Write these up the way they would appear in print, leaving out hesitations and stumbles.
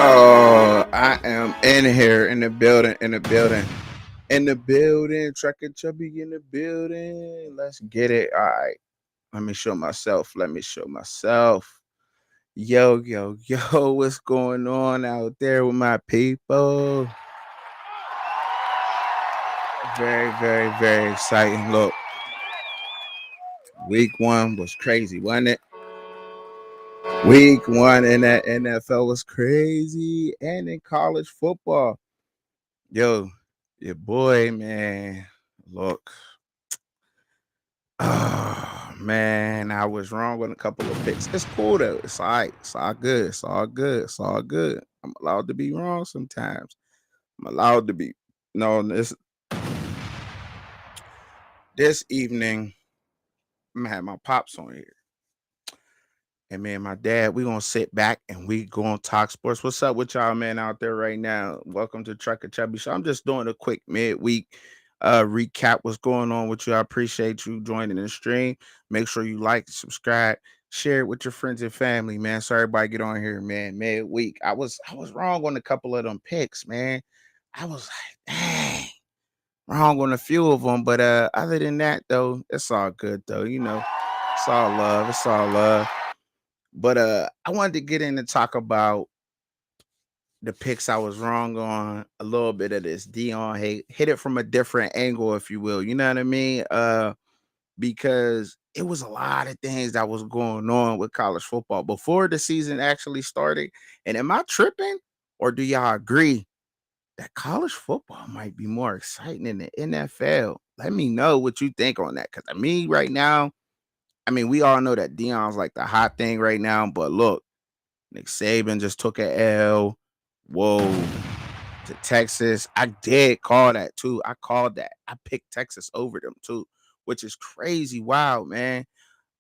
Oh, I am in here in the building, Truckin Chubby in the building. Let's get it. All right. Let me show myself. Yo, what's going on out there with my people? Very exciting. Look, week one was crazy, wasn't it? Week one in the NFL was crazy, and in college football. Yo, your boy, man. Look, oh man, I was wrong on a couple of picks. It's cool though. It's all right. It's all good. It's all good. I'm allowed to be wrong sometimes. I'm allowed to be. No, this evening, I'm gonna have my pops on here. And me and my dad, we gonna sit back and we gonna talk sports. What's up with y'all, man, out there right now? Welcome to Truckin Chubbzy. So I'm just doing a quick midweek recap. What's going on with you? I appreciate you joining the stream. Make sure you like, subscribe, share it with your friends and family, man. So everybody get on here, man. Midweek. I was wrong on a couple of them picks, man. I was like, dang, wrong on a few of them. But other than that, though, it's all good though. It's all love. It's all love. But I wanted to get in and talk about the picks I was wrong on, a little bit of this Dion hit it from a different angle, if you will. You know what I mean? Because it was a lot of things that was going on with college football before the season actually started. And am I tripping? Or do y'all agree that college football might be more exciting than the NFL? Let me know what you think on that. Because right now, we all know that Dion's like the hot thing right now, but look. Nick Saban just took a L. Whoa. To Texas. I did call that too. I called that. I picked Texas over them too, which is crazy. Wow, man.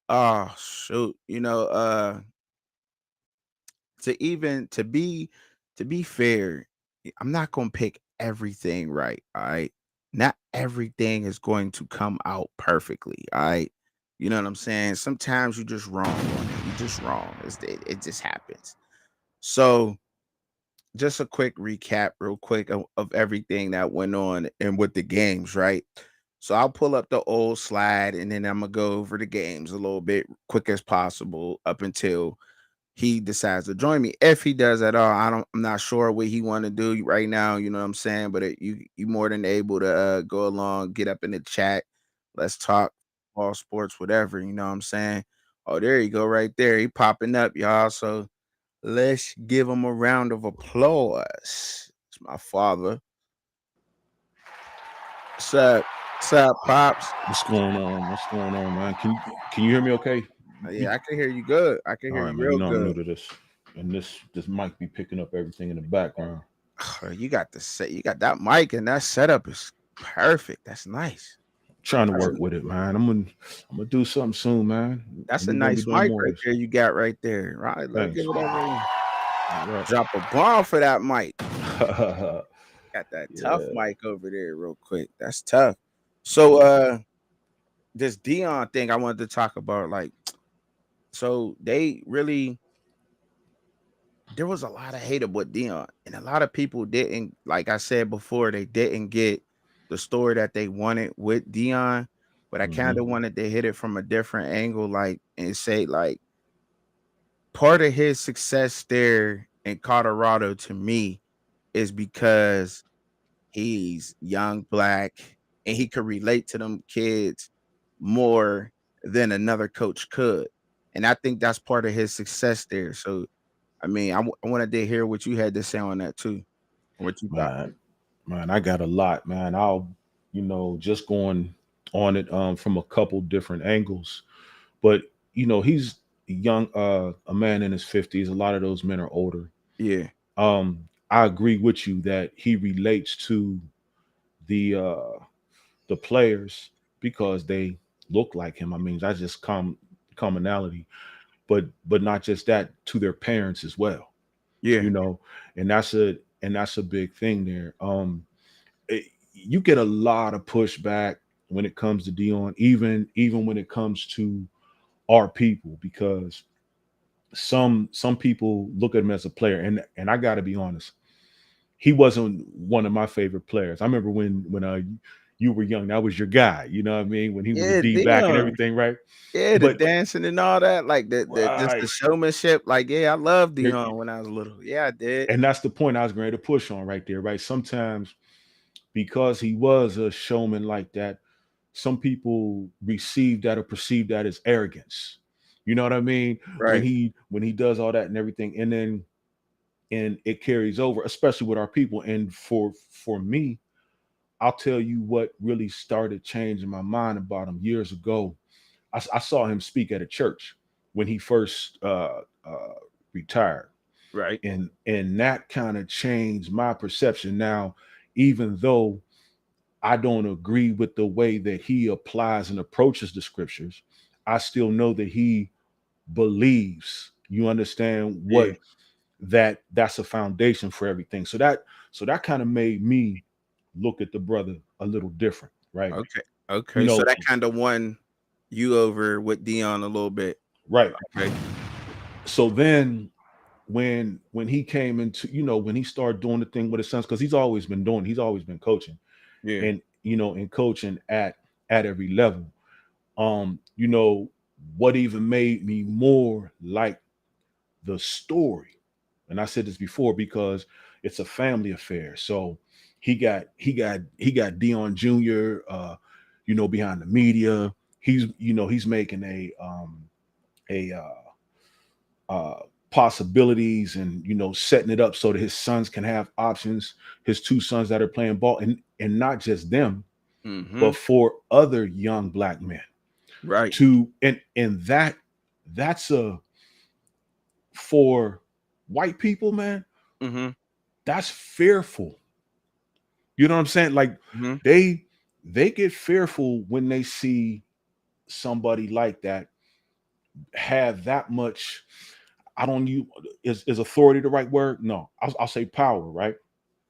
Oh, shoot. To be fair, I'm not gonna pick everything right. All right. Not everything is going to come out perfectly. All right. You know what I'm saying? Sometimes you're just wrong on it. You're just wrong. It just happens. So just a quick recap, real quick, of everything that went on and with the games, right? So I'll pull up the old slide and then I'm gonna go over the games a little bit quick as possible up until he decides to join me. If he does at all, I'm not sure what he want to do right now. You know what I'm saying? But you more than able to go along, get up in the chat. Let's talk all sports, whatever. You know what I'm saying? Oh, there you go, right there. He popping up, y'all. So let's give him a round of applause. It's my father. What's up? What's up, pops? What's going on? What's going on, man? Can you hear me okay? Yeah, I can hear you good. I can All hear right, you man. You real know I'm good. new to this, and this might be picking up everything in the background. You got that mic and that setup is perfect. That's nice. Trying to That's a work with it, man. I'm gonna do something soon, man, that's and a we're gonna be nice doing mic more of right this. there. You got right there. Right. Let's Thanks, give it over. man. Drop a bomb for that mic. All Got that tough yeah. mic over there, real quick. That's tough. So this Dion thing I wanted to talk about, like, so they really there was a lot of hate about Dion, and a lot of people didn't, like I said before, they didn't get the story that they wanted with Dion. But I kind Mm-hmm. of wanted to hit it from a different angle, like, and say, like, part of his success there in Colorado to me is because he's young, black, and he could relate to them kids more than another coach could. And I think that's part of his success there. So I wanted to hear what you had to say on that too, what you thought. Man, man, I got a lot, man. Just going on it from a couple different angles, but he's young, a man in his 50s. A lot of those men are older. Yeah, I agree with you that he relates to the uh the players because they look like him. I mean, that's just commonality, but not just that, to their parents as well. yeah, You know, and that's a big thing there. You get a lot of pushback when it comes to Dion, even when it comes to our people, because some people look at him as a player, and I got to be honest, he wasn't one of my favorite players. I remember when you were young, that was your guy. You know what I mean? When he was a Yeah, D back and Dion. everything, right? Yeah, the But dancing and all that, like the just the right, showmanship. Like, yeah, I loved It- Dion when I was little. Yeah, I did. and that's the point I was going to push on right there, right? Sometimes because he was a showman like that, some people receive that or perceive that as arrogance. You know what I mean? Right. When he does all that and everything, and then and it carries over, especially with our people. And for me, I'll tell you what really started changing my mind about him years ago. I saw him speak at a church when he first retired, Right. and that kind of changed my perception. Now, even though I don't agree with the way that he applies and approaches the scriptures, I still know that he believes. You understand Yeah. what that's a foundation for everything. So that kind of made me look at the brother a little different, right? Okay. You Okay. So know, that kind of won you over with Dion a little bit. right. Okay. So then when he came into, when he started doing the thing with his sons, because he's always been coaching, Yeah. and and coaching at every level. You know, what even made me more like the story, and I said this before, because it's a family affair. So he got Dion Jr. Behind the media. He's making a uh possibilities, and setting it up so that his sons can have options, his two sons that are playing ball, and not just them, Mm-hmm. but for other young black men Right. to and that's a for white people, man, Mm-hmm. that's fearful. You know what I'm saying? Like Mm-hmm. they they get fearful when they see somebody like that have that much. I don't use is authority the right word? No, I'll say power, right?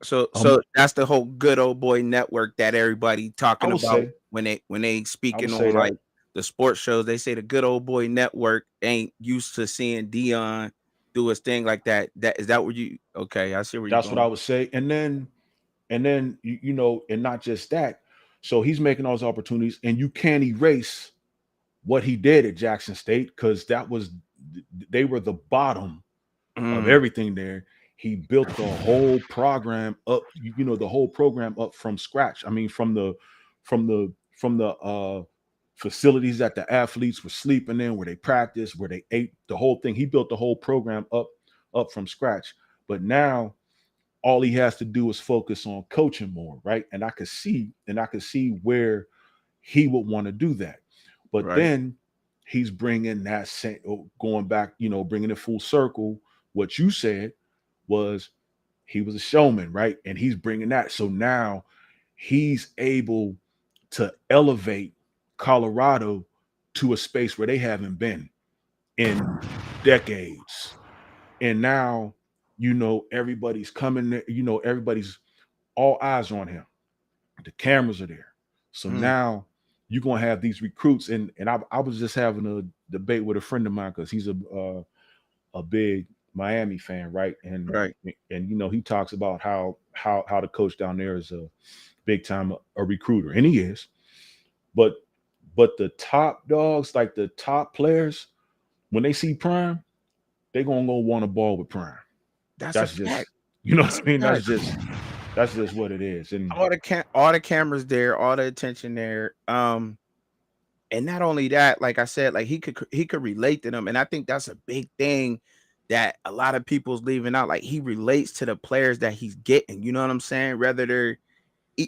So that's the whole good old boy network that everybody I talking would about say when they I would speaking say on like that. the sports shows. They say the good old boy network ain't used to seeing Dion do his thing like that. That is that what you? Okay, I see where you're That's what I going. would say. And then and not just that. So he's making those opportunities, and you can't erase what he did at Jackson State, because they were the bottom of Mm, everything there. He built the whole program up, the whole program up from scratch. I mean, from the facilities that the athletes were sleeping in, where they practiced, where they ate, the whole thing. He built the whole program up from scratch. But now all he has to do is focus on coaching more, right? And I could see where he would want to do that. But right. then he's bringing that same, going back, bringing it full circle. What you said was he was a showman, right? And he's bringing that. So now he's able to elevate Colorado to a space where they haven't been in decades. And now, everybody's coming there, everybody's all eyes on him. The cameras are there. So Mm, now you're gonna have these recruits, and I was just having a debate with a friend of mine, because he's a big Miami fan, right? right. And he talks about how the coach down there is a big time a recruiter, and he is. But the top dogs, like the top players, when they see Prime, they're gonna go want a ball with Prime. That's a That's fact. just what That's I mean. a fact. That's just what it is. And All the cameras there, all the attention there. And not only that, like I said, like he could relate to them, and I think that's a big thing that a lot of people's leaving out. Like he relates to the players that he's getting. You know what I'm saying? Whether they're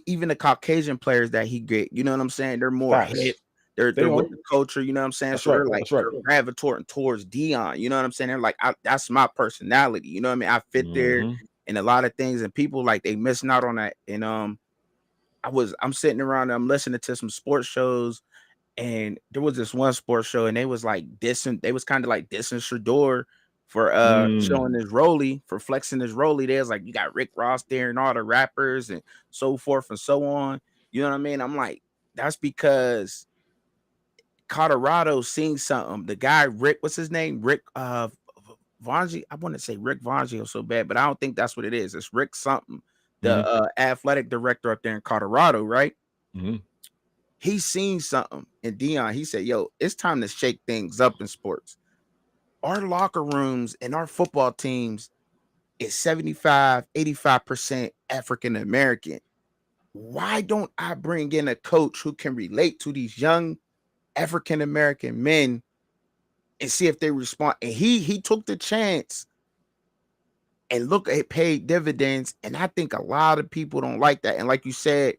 even the Caucasian players that he get. You know what I'm saying? They're more hip. facts, They're they with are. the culture. You know what I'm saying? That's So right. they're like That's right. they're gravitating towards Dion. You know what I'm saying? They're like, that's my personality. You know what I mean? I fit there Hmm. in a lot of things, and people like they missing out on that. And I'm sitting around, I'm listening to some sports shows, and there was this one sports show, and they was like dissing, they was kind of like dissing Shador for Mm. showing his Rolly, for flexing his Rolly. They was like, you got Rick Ross there and all the rappers and so forth and so on. You know what I mean? I'm like, that's because Colorado seen something. The guy Rick, what's his name? Rick Vonji. I want to say Rick Vonji so bad, but I don't think that's what it is. It's Rick something, the Hmm. athletic director up there in Colorado, right? Hmm. He seen something in Dion. He said, "Yo, it's time to shake things up in sports. Our locker rooms and our football teams is 75, 85% African American. Why don't I bring in a coach who can relate to these young African American men and see if they respond?" And he took the chance and look, it paid dividends. And I think a lot of people don't like that. And like you said,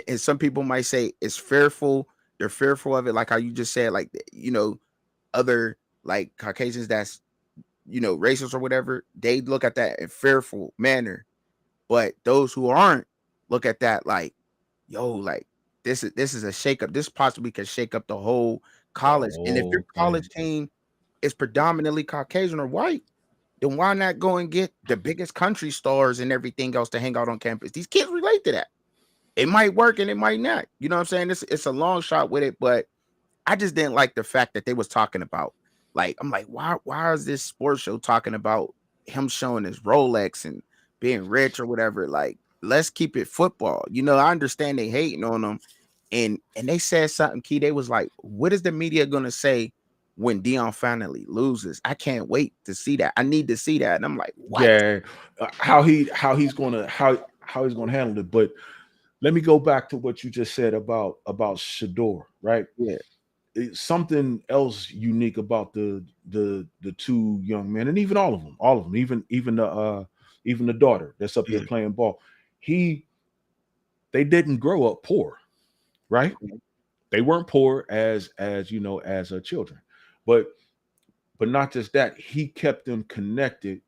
and some people might say it's fearful. They're fearful of it, like how you just said, like other like Caucasians that's racist or whatever. They look at that in fearful manner, but those who aren't look at that like, yo, like this is a shakeup. This possibly could shake up the whole The college. And if your whole thing. college team is predominantly Caucasian or white, then why not go and get the biggest country stars and everything else to hang out on campus? These kids relate to that. It might work and it might not. You know what I'm saying? It's a long shot with it, but I just didn't like the fact that they was talking about, like, I'm like, why is this sports show talking about him showing his Rolex and being rich or whatever? Like, let's keep it football. I understand they hating on them, and they said something key. They was like, what is the media gonna say when Dion finally loses? I can't wait to see that. I need to see that. And I'm like, what? Yeah, how he's gonna handle it. But let me go back to what you just said about Shador, right? Yeah. Something else unique about the two young men, and even all of them, even the daughter that's up there Yeah. playing ball. He They didn't grow up poor, right? Okay. They weren't poor as children, but not just that. He kept them connected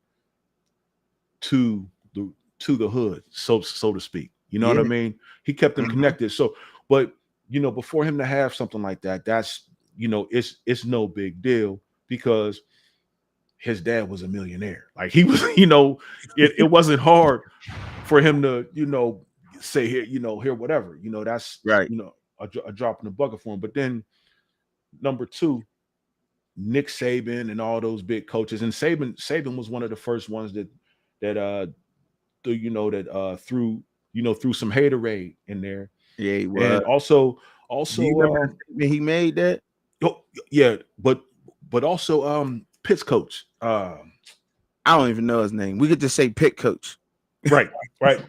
to the hood, so to speak. You know what I Yeah. mean? He kept them Mhm. connected. So, but before him to have something like that, that's it's no big deal because his dad was a millionaire. Like he was, it wasn't hard for him to, say here, here, whatever. That's Right. a drop in the bucket for him. But then number two, Nick Saban and all those big coaches, and Saban was one of the first ones that threw threw some haterade in there, Yeah, he was. and also Do you also remember the statement he made that? oh, yeah, but also Pitt's coach, I don't even know his name. We could just say pit coach. right, right,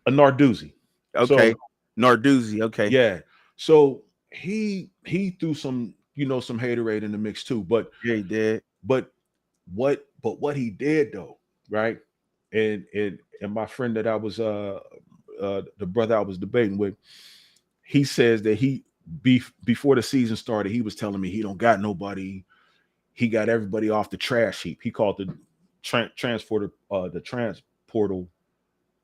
a Narduzzi. Okay. So Narduzzi. Okay. yeah, so he threw some haterade in the mix too, Yeah, he did. but what he did though, right? And my friend that I was the brother I was debating with, he says that before the season started, he was telling me he don't got nobody. He got everybody off the trash heap. He called the transportal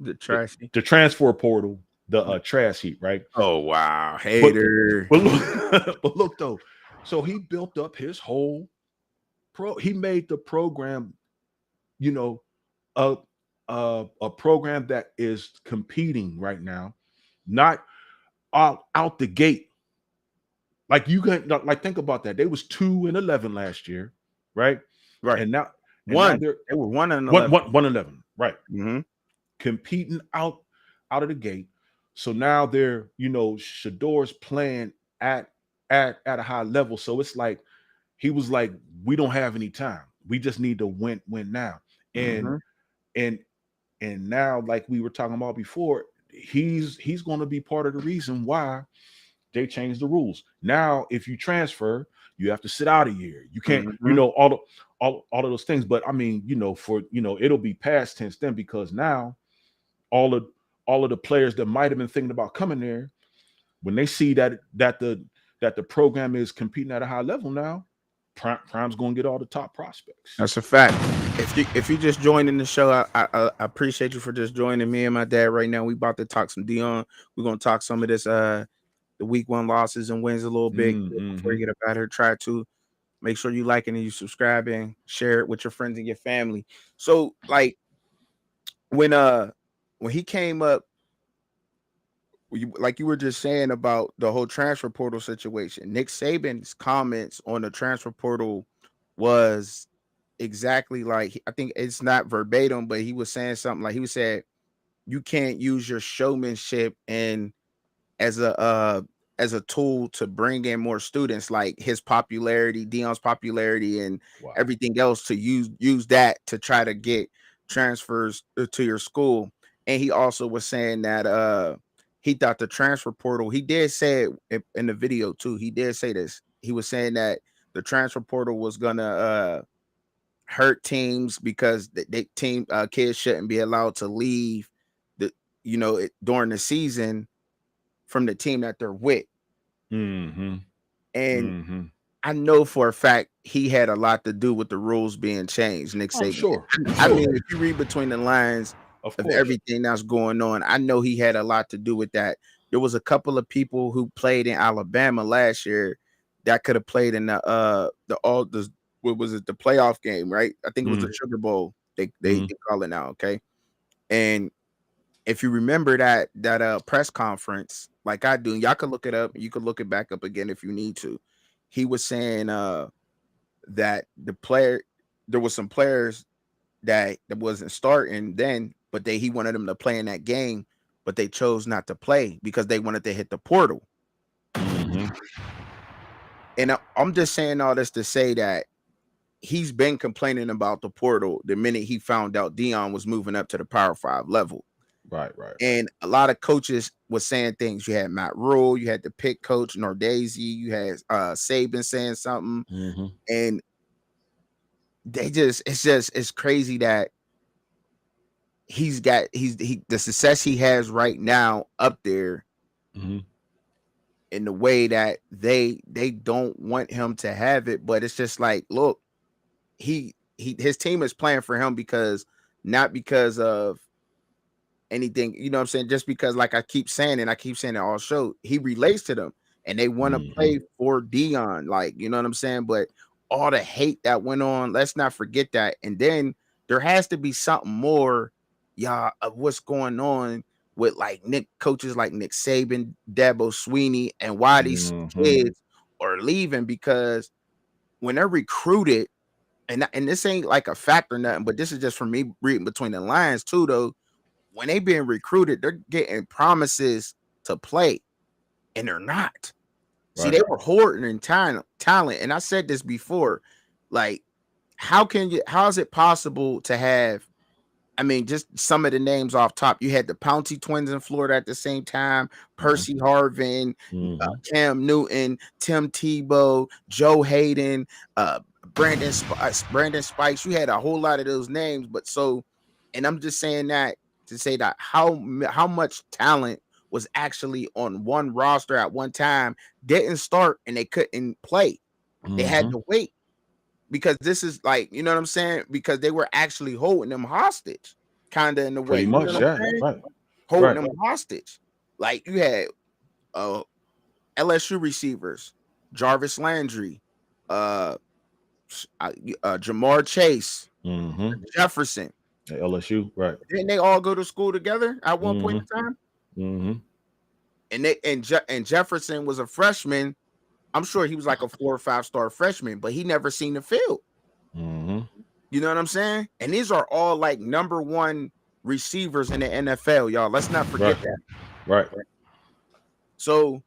The the, trashy. the transfer portal the trash heap, right? Oh wow, But hater. but look, but look though. So he built up his whole he made the program, you know, a a program that is competing right now, not out the gate. Like you can like think about that. They was 2-11 last year, right? Right. And now One. they're They were 1-11. 1-11, right? Mm-hmm. Competing out of the gate. So now they're, Shador's playing at a high level. So it's like he was like, we don't have any time. We just need to win now. And Mm-hmm. and and now, like we were talking about before, he's going to be part of the reason why they changed the rules. Now, if you transfer, you have to sit out a year. You can't, Mm-hmm. all of those things. But I mean, it'll be past tense then because now all of the players that might have been thinking about coming there, when they see that the program is competing at a high level now, Prime's going to get all the top prospects. That's a fact. If you just joined in the show, I appreciate you for just joining me and my dad right now. We about to talk some Dion. We're gonna talk some of this the week one losses and wins a little bit before Mm-hmm. you get up out here. Try to make sure you like it and you subscribe and share it with your friends and your family. So like when when he came up, like you were just saying about the whole transfer portal situation, Nick Saban's comments on the transfer portal was exactly like I think it's not verbatim, but he was saying something like he was said, you can't use your showmanship and as a as a tool to bring in more students, like his popularity, Dion's popularity, and Wow. everything else to use that to try to get transfers to your school. And he also was saying that he thought the transfer portal, he did say it in the video too. He did say this. He was saying that the transfer portal was gonna hurt teams because they team kids shouldn't be allowed to leave the during the season from the team that they're with. Mm-hmm. And Mm-hmm. I know for a fact he had a lot to do with the rules being changed, Nick I'm Saban. sure. I'm I sure. mean, if you read between the lines Of of course. everything that's going on, I know he had a lot to do with that. There was a couple of people who played in Alabama last year that could have played in the what was it, the playoff game, right? I think it was the Mm-hmm. Sugar Bowl. They Mm-hmm. call it now, okay? And if you remember that press conference, like I do, y'all could look it up. You could look it back up again if you need to. He was saying that there was some players that wasn't starting then, but he wanted them to play in that game, but they chose not to play because they wanted to hit the portal. Mm-hmm. And I'm just saying all this to say that he's been complaining about the portal the minute he found out Dion was moving up to the Power 5 level. Right, right. And a lot of coaches was saying things. You had Matt Rule, you had the pick coach Nordesi, you had Saban saying something, Mm-hmm. and it's crazy that the success he has right now up there Mm-hmm. in the way that they don't want him to have it, but it's just like, look, his team is playing for him because not because of anything, you know what I'm saying? Just because, like I keep saying, and I keep saying it all show, he relates to them and they want to Mm-hmm. play for Dion, like, you know what I'm saying? But all the hate that went on, let's not forget that. And then there has to be something more, y'all, of what's going on with like coaches like Nick Saban, Dabo Sweeney, and why these Mm-hmm. kids are leaving. Because when they're recruited, and this ain't like a fact or nothing, but this is just from me reading between the lines too, though. When they being recruited, they're getting promises to play, and they're not. See, Right. they were hoarding in talent, and I said this before. Like, how is it possible to have? I mean, just some of the names off top. You had the Pouncey twins in Florida at the same time, Mm-hmm. Percy Harvin, Mm-hmm. Cam Newton, Tim Tebow, Joe Hayden, uh, Brandon Spikes. You had a whole lot of those names, but and I'm just saying that to say that how much talent was actually on one roster at one time didn't start and they couldn't play. They had Mm-hmm. to wait because this is like, you know what I'm saying? Because they were actually holding them hostage, kind of in a way. Pretty You know much, what yeah. I'm saying? Right. Holding Right. them hostage. Like you had uh LSU receivers, Jarvis Landry, uh, Jamar Chase, Mm-hmm. Jefferson. At LSU, right. Didn't they all go to school together at one point Mm-hmm. in time? Mm-hmm. And Jefferson was a freshman. I'm sure he was like a 4 or 5 star freshman, but he never seen the field. Mm-hmm. You know what I'm saying? And these are all like number one receivers in the NFL, y'all. Let's not Right. forget that. Right. So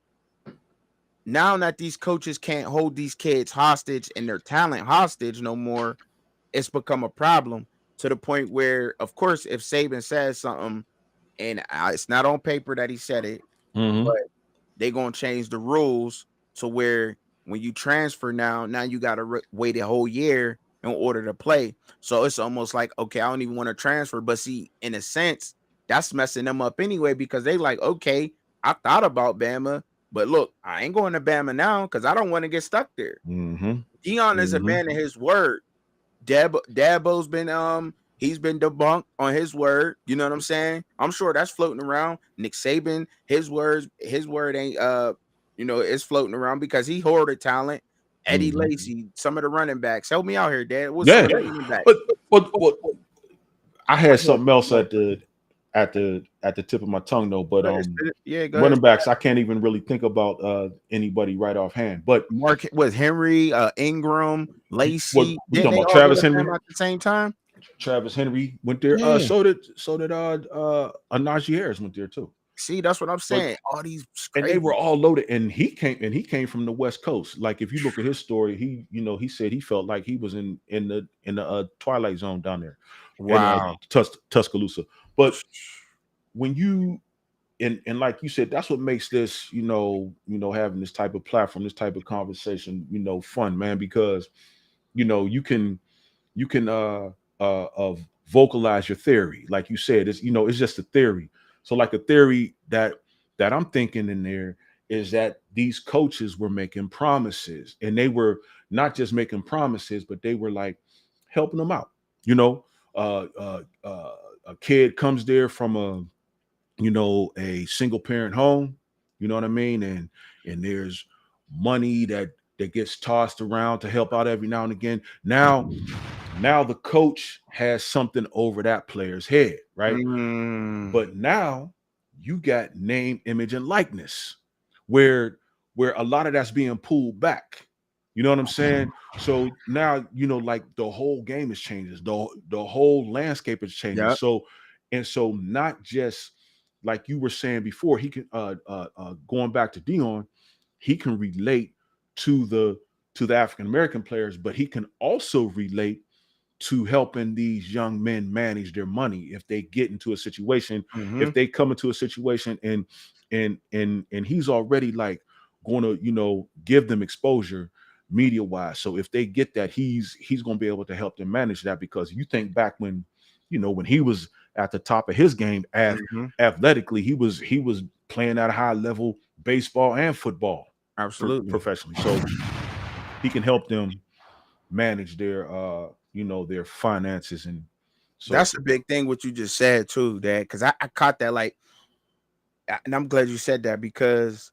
now that these coaches can't hold these kids hostage and their talent hostage no more, it's become a problem to the point where, of course, if Saban says something and it's not on paper that he said it, Mm-hmm. but they're going to change the rules to where when you transfer now you got to wait a whole year in order to play. So it's almost like, okay, I don't even want to transfer. But see, in a sense, that's messing them up anyway because they like, okay, I thought about Bama, but look, I ain't going to Bama now because I don't want to get stuck there. Mm-hmm. Dion is a Mm-hmm. man of his word. Dabo's been he's been debunked on his word. You know what I'm saying? I'm sure that's floating around. Nick Saban, his word ain't it's floating around because he hoarded talent. Eddie Mm-hmm. Lacy, some of the running backs. Help me out here, Dad. What's some Yeah. of the running backs? But I had something else at the at the tip of my tongue though. But Yeah, go ahead. running backs, I can't even really think about anybody right offhand. But Mark was Henry, Ingram, what Lacey. you Didn't talking they about? all go Travis to Bama Henry. at the same time? Travis Henry went there. Yeah. So did Najee Harris went there too. See, that's what I'm But saying. All these and they were crazy. all loaded, and he came from the West Coast. Like if you look at his story, he said he felt like he was in the Twilight Zone down there in Wow. Tuscaloosa. But when you and like you said, that's what makes this having this type of platform, this type of conversation, fun, man, because you can vocalize your theory. Like you said, it's just a theory. So like a theory that I'm thinking in there is that these coaches were making promises, and they were not just making promises, but they were like helping them out. You know, a kid comes there from a single parent home. You know what I mean? And there's money that gets tossed around to help out every now and again. Now the coach has something over that player's head, right? Mm, But now you got name, image, and likeness, where a lot of that's being pulled back. You know what I'm saying? So now like the whole game is changing. The whole landscape is changing. yep. So not just like you were saying before, he can going back to Dion, he can relate to the African American players, but he can also relate to helping these young men manage their money if they get into a situation, Hmm. if they come into a situation and he's already like going to give them exposure media wise. So if they get that, he's going to be able to help them manage that, because you think back when he was at the top of his game Hmm. athletically, he was playing at a high level baseball and football Absolutely. professionally. So he can help them manage their finances. And so That's a big thing what you just said too, Dad. Because I caught that and I'm glad you said that because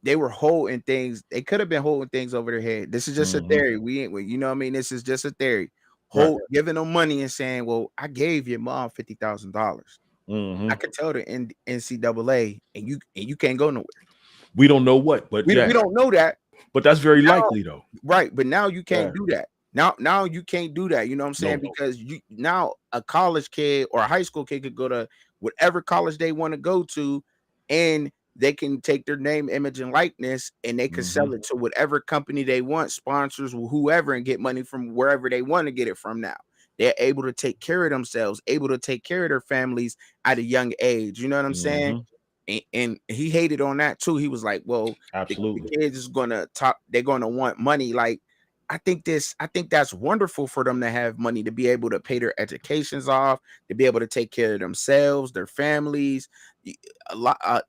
they were holding things. They could have been holding things over their head. This is just a mhm, theory. We ain't, you know what I mean. This is just a theory. right. Giving them money and saying, "Well, I gave your mom $50,000. I Hmm. could tell the NCAA, and you can't go nowhere. We don't know what, but We yeah, don't know that but that's very now, likely though. right? But now you Yeah. can't do that. Now you can't do that. You know what I'm saying? No. Because you now a college kid or a high school kid could go to whatever college they want to go to, and they can take their name, image, and likeness, and they can Hmm. sell it to whatever company they want, sponsors, whoever, and get money from wherever they want to get it from. Now they're able to take care of themselves, able to take care of their families at a young age. You know what I'm saying? Hmm. And he hated on that too. He was like, "Well, the Absolutely. kids is gonna talk. They're gonna want money." Like, I think that's wonderful for them to have money to be able to pay their educations off, to be able to take care of themselves, their families.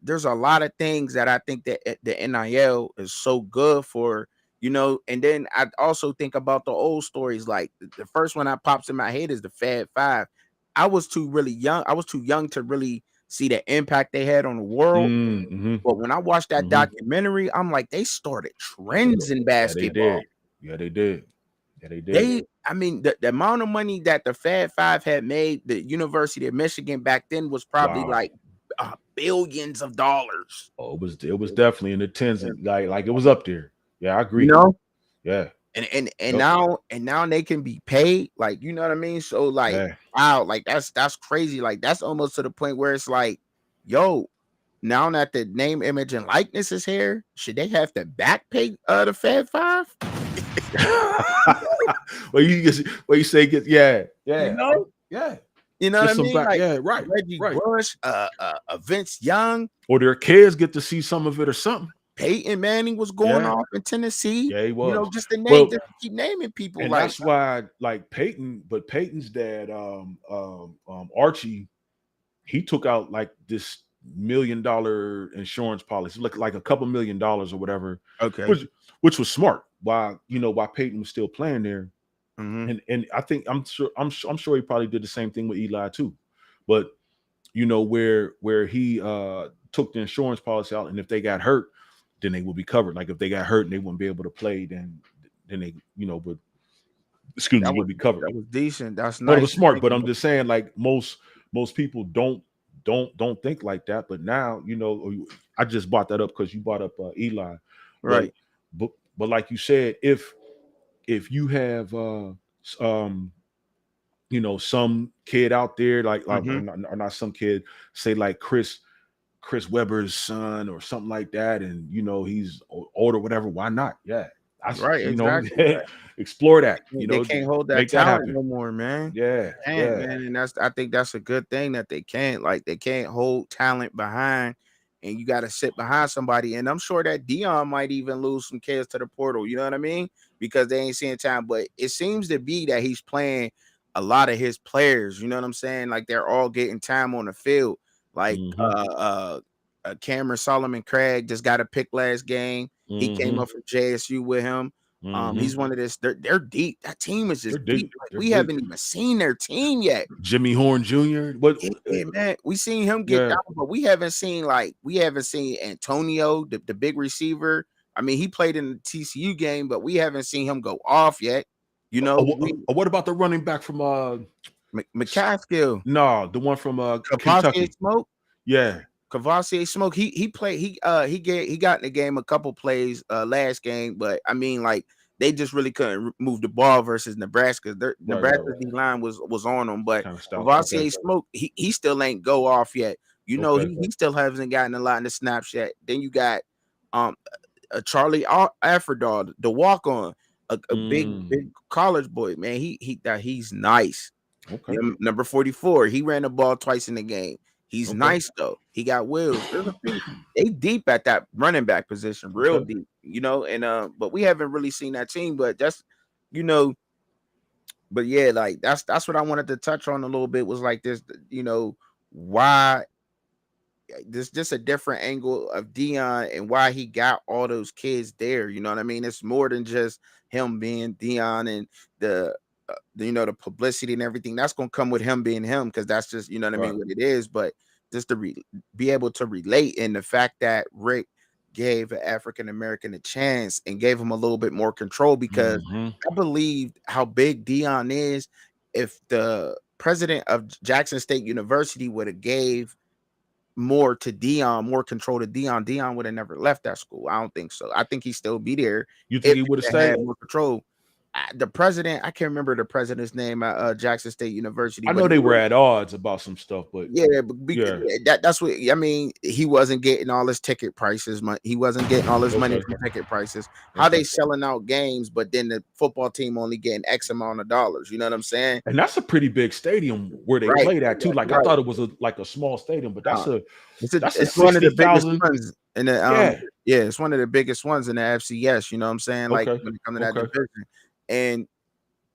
There's a lot of things that I think that the NIL is so good for. And then I also think about the old stories. Like the first one that pops in my head is the Fab Five. I was too really young. I was too young to really see the impact they had on the world. Hmm. But when I watched that Hmm. documentary, I'm like, they started They, trends in yeah, they basketball. did. Yeah, they did. Yeah, they did. I mean, the amount of money that the Fab Five had made, the University of Michigan back then was probably Wow. like billions of dollars. Oh, it was definitely in the tens, and like it was up there. Yeah, I You agree. know, Yeah. and Yep. now they can be paid, like you know what I mean. So like, Yeah. wow, like that's crazy. Like that's almost to the point where it's like, yo, now that the name, image, and likeness is here, should they have to back pay the Fab Five? Well, you say get yeah, You yeah, know, yeah. you know what Get I some mean? back. Like Yeah, right, Reggie right. Bush, Vince Young, Or their kids get to see some of it or something. Peyton Manning was going Yeah, off in Tennessee. yeah, he was. Just the name, Well, just to keep naming people. and Like, that's why, like Peyton's dad, Archie, he took out like this $1 million insurance policy, like a couple $1 million or whatever, okay, which was smart. Why Peyton was still playing there. hmm, And I think I'm sure he probably did the same thing with Eli too. But where he took the insurance policy out, and if they got hurt, then they would be covered. Like if they got hurt and they wouldn't be able to play, then they would, excuse me, that would was be covered. that was decent. That's But it nice was to smart. think But I'm about. just saying, like most people don't think like that. But now, I just brought that up because you brought up Eli. But Right. but but like you said, if you have um some kid out there Mm-hmm. or not some kid, say like Chris Webber's son or something like that, and he's older, whatever. Why not? Yeah, that's Right. Exactly. explore that. They can't hold that Make that talent happen. no more, man. Yeah, They can't, yeah. man. And I think that's a good thing that they can't. Like they can't hold talent behind, and you got to sit behind somebody. And I'm sure that Dion might even lose some kids to the portal. You know what I mean? Because they ain't seeing time. But it seems to be that he's playing a lot of his players. You know what I'm saying? Like they're all getting time on the field. Like Mm-hmm. Cameron Solomon Craig just got a pick last game. He came Mm-hmm. up from JSU with him. Mm-hmm. He's one of this. They're deep. That team is They're just deep. deep. Like, They're we deep. haven't even seen their team yet. Jimmy Horn Jr. What? Yeah, man. We seen him get Yeah. down, but we haven't seen Antonio, the big receiver. I mean, he played in the TCU game, but we haven't seen him go off yet. You know, What about the running back from McCaskill, no, the one from Cavassier Kentucky? Smoke. Yeah. Cavassier Smoke, he played he got in the game a couple plays last game, but I mean like they just really couldn't move the ball versus Nebraska. Right. Nebraska's D line was on them, but Kind of stout. Okay. Cavassier Smoke he still ain't go off yet. You know Okay. he still hasn't gotten a lot in the snaps yet. Then you got um a Charlie Affordall, the walk on, a Mm. big college boy, man. He's nice. Okay. Number 44, he ran the ball twice in the game. He's Okay. nice though. He got wheels. There's a few. They deep at that running back position, real Okay. deep. And but we haven't really seen that team. But that's you know, but yeah, like that's what I wanted to touch on a little bit was like this. Why this just a different angle of Dion and why he got all those kids there. You know what I mean? It's more than just him being Dion and the publicity and everything that's gonna come with him being him because that's just what I Right. mean what it is. But just to be able to relate in the fact that Rick gave an African American a chance and gave him a little bit more control because Mm-hmm. I believed how big Dion is. If the president of Jackson State University would have gave more to Dion, more control to Dion, Dion would have never left that school. I don't think so. I think he still be there You think if he would have he had stayed? more control. The president, I can't remember the president's name at Jackson State University, I but know he they were was, at odds about some stuff, but yeah, but yeah. that's what I mean. He wasn't getting all his ticket prices. He wasn't getting all his money Okay. from ticket prices. How Okay. they selling out games, but then the football team only getting X amount of dollars. You know what I'm saying? And that's a pretty big stadium where they Right, played at too. Like I right. thought it was a small stadium, but Uh, that's a it's one of the biggest 60,000. ones in the Yeah. yeah, it's one of the biggest ones in the FCS. You know what I'm saying? Like Okay. when it comes to that Okay. division, and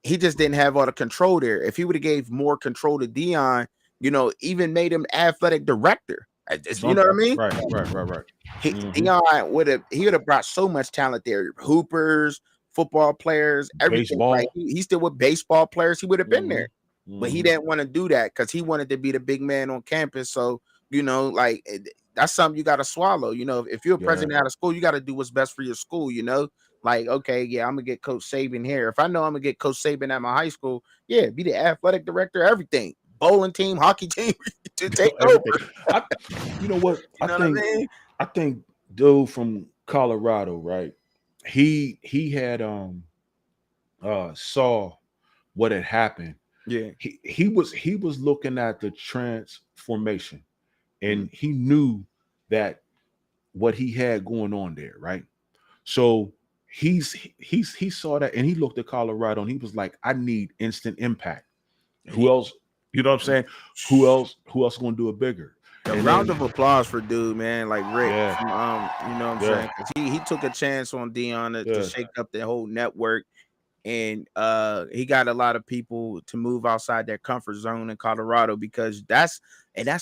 he just didn't have all the control there. If he would have gave more control to Dion, even made him athletic director. You know what I Something. mean? Right. Mm-hmm. Dion would have brought so much talent there. Hoopers, football players, everything. Like Baseball. he still with baseball players, he would have been Mm-hmm. there. But he Mm-hmm. didn't want to do that because he wanted to be the big man on campus. So, like that's something you got to swallow. If you're a Yeah. president out of school, you got to do what's best for your school. Like, okay, yeah, I'm gonna get Coach Saban here. If I know I'm gonna get Coach Saban at my high school, yeah, be the athletic director, everything, bowling team, hockey team to take Everything. over. I, you know what? You know what I mean? I think dude from Colorado, right? He had saw what had happened. Yeah. He was looking at the transformation, Mhm. and he knew that what he had going on there, right? So he saw that, and he looked at Colorado, and he was like, I need instant impact. Who He, else? You know what I'm saying? Who else? Who else going to do it bigger? a And round then of applause for dude, man, like Rick. yeah, You know what I'm yeah, saying? Because he took a chance on Dion to yeah. shake up the whole network, and he got a lot of people to move outside their comfort zone in Colorado because that's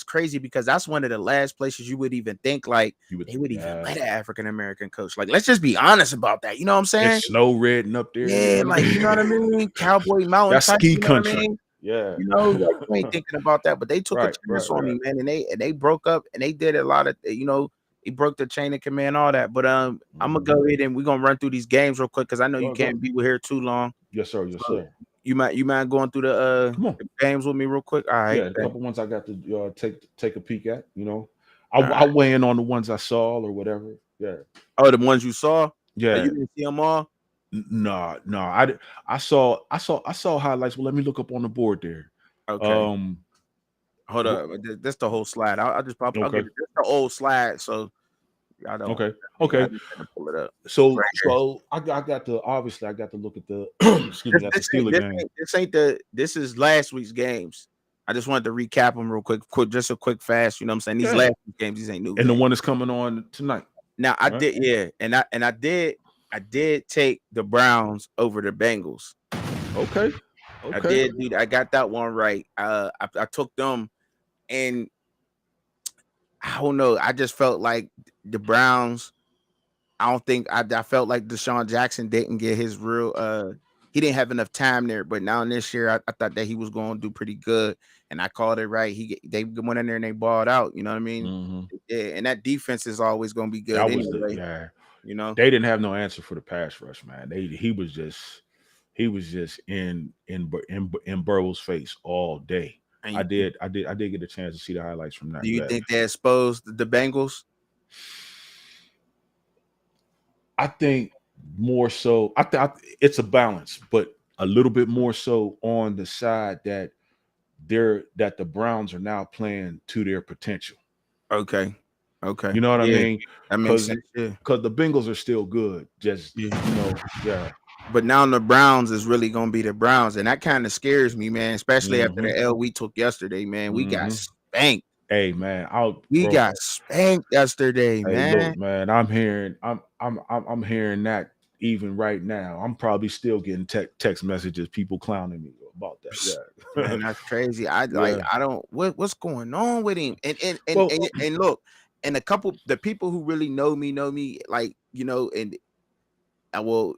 crazy because that's one of the last places you would even think like You would they think, would even yeah. let an African American coach. Like, let's just be honest about that. You know what I'm saying? It's snow ridden up there and Yeah, like you know what I everything. mean? Cowboy Mountain That's type. ski You know what I country. mean? Yeah. Like you ain't thinking about that, but they took a chance on Right. me, man, and they broke up and they did a lot of he broke the chain of command, all that. But I'm gonna Mhm. go ahead and we're gonna run through these games real quick because I know you Go. can't be here too long. Yes, sir. Yes, So sir. You mind going through Come on. the games with me real quick? All right, Yeah, a bet. couple ones I got to take a peek at. All I right. weigh in on the ones I saw or whatever. Yeah, Oh, the ones you saw? Oh, you yeah. didn't see them all? No. I saw highlights. Well, let me look up on the board there. Okay. Um. Hold wh- up. That's the whole slide. I'll Okay. give it. That's the old slide. So I don't. Okay. I Okay. just had to pull it up. It's So right here. so I got to obviously I got to look at the excuse This me at the this ain't Steeler this game. ain't this ain't the this is last week's games. I just wanted to recap them real quick, just a quick fast. You know what I'm saying? These Yeah, last week's games, these ain't new and the games. one that's coming on tonight. Now I Right. did, yeah, and I did take the Browns over the Bengals. Okay. I Okay. did do that. I got that one right. I took them, and I don't know. I just felt like the Browns. I don't think I felt like Deshaun Jackson didn't get his real. He didn't have enough time there. But now in this year, I thought that he was going to do pretty good, and I called it right. They went in there and they balled out. You know what I mean? Hmm. Yeah, and that defense is always going to be good That was the anyway. yeah. You know, They didn't have no answer for the pass rush, man. He was just in Burrow's face all day. and I did get a chance to see the highlights from that. do you Yeah. think they exposed the Bengals? I think more so. It's a balance, but a little bit more so on the side that the Browns are now playing to their potential. Okay, okay, You know what I yeah, mean? that makes Because sense. Yeah, the Bengals are still good. Just yeah. yeah. But now the Browns is really gonna be the Browns, and that kind of scares me, man. Especially after Hmm. the L we took yesterday, man. We got Hmm. spanked. Hey man, out We bro. got spanked yesterday, Hey, man. look, man. I'm hearing that even right now. I'm probably still getting text messages, people clowning me about that. Psst, Yeah, man, that's crazy. I like. yeah. I don't. What's going on with him? Well, And look, and the people who really know me, like and I will.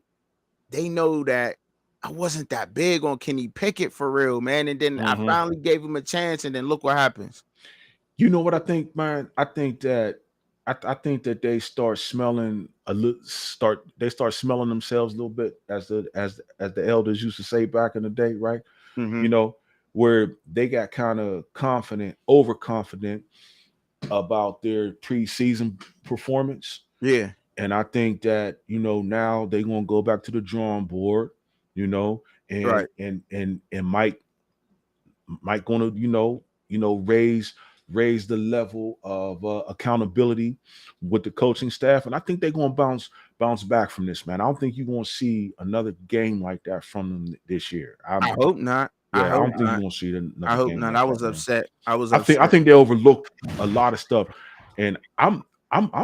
They know that I wasn't that big on Kenny Pickett for real, man. And then I mhm. finally gave him a chance, and then look what happens. You know what I think, man? I think that they start smelling a little start smelling themselves a little bit as the elders used to say back in the day, right? Hmm. You know, where they got kind of confident, overconfident about their preseason performance. Yeah, And I think that, now they're gonna go back to the drawing board, you know, and right. Mike gonna raise the level of accountability with the coaching staff, and I think they're gonna bounce back from this, man. I don't think you're gonna see another game like that from them this year. I hope not. I Yeah, I hope don't think you're not. gonna see I another hope game not. like I that, was man. upset. I was I upset. think they overlooked a lot of stuff, and I'm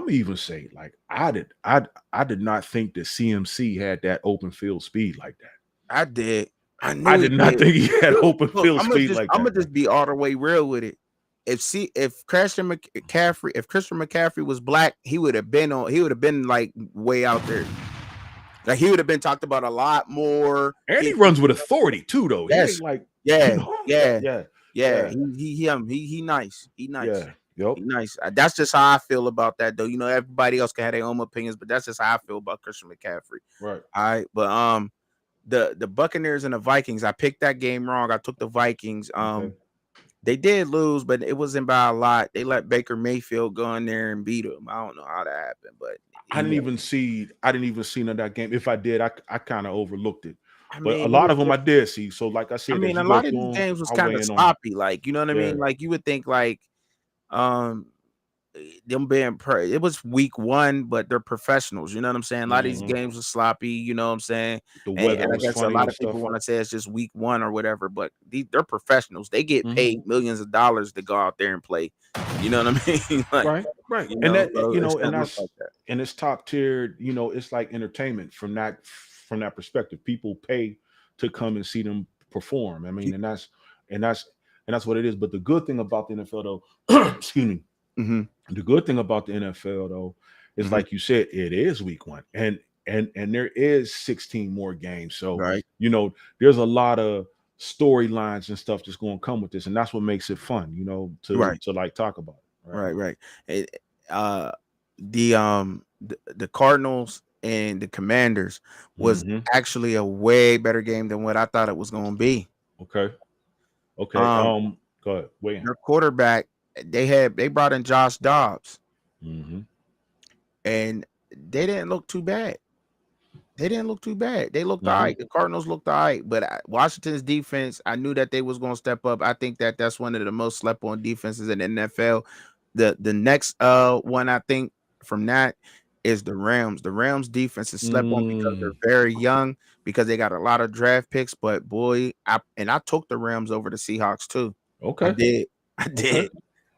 even saying like I did not think that CMC had that open field speed like that. I did. I I knew he did not did. think he had Look, open look. field speed like I'm gonna that, man. just be all the way real with it. If Christian McCaffrey was black, he would have been on. He would have been like way out there. Like he would have been talked about a lot more. And he runs with authority too, though. He Yes. ain't like, Yeah. Yeah. yeah, Yeah. yeah, He nice. He nice. yeah, yep, He nice. That's just how I feel about that though. Everybody else can have their own opinions, but that's just how I feel about Christian McCaffrey. right. All right. But the Buccaneers and the Vikings, I picked that game wrong. I took the Vikings. Okay. They did lose, but it wasn't by a lot. They let Baker Mayfield go in there and beat him. I don't know how that happened, but I he didn't won. even see. I didn't even see none of that game. If I did, I kind of overlooked it. I But a mean, it lot was of them just I did see. So, like I I said, as mean, you a go lot of through these them, games was I'll kind weigh of in on sloppy. Like, you know what I it. mean? Like you would think like um them it was week one, but they're professionals. You know what I'm saying? A Yeah. lot of these Hmm. games are sloppy. You know what I'm saying? The And weather I was guess a funny lot and of people stuff want like. to say it's just week one or whatever, but they're professionals. They get Hmm. paid millions of dollars to go out there and play. You know what I mean? Like, Right, right, and that so it and shouldn't look that's like that. and it's top tier. It's like entertainment from that perspective. People pay to come and see them perform. I mean, and that's and that's what it is. But the good thing about the NFL, though, excuse me, Mm-hmm. the good thing about the NFL though is Mm-hmm. like you said, it is week one, and there is 16 more games. So Right. there's a lot of storylines and stuff that's going to come with this, and that's what makes it fun. To Right. like talk about it, right? Right. Right. It, uh, the Cardinals. and the Commanders was Mm-hmm. actually a way better game than what I thought it was going to be. Okay. Okay. Um, Go ahead. Wait. their quarterback, they brought in Josh Dobbs, Mm-hmm. and they didn't look too bad. They didn't look too bad. They looked all Mm-hmm. right. The Cardinals looked all right, but Washington's defense, I knew that they was going to step up. I think that that's one of the most slept on defenses in the NFL. The next one I think from that is the Rams. The Rams defense is slept on because Mm. they're very young, because they got a lot of draft picks. But boy, I took the Rams over the Seahawks too. I Okay. did. I Okay. did.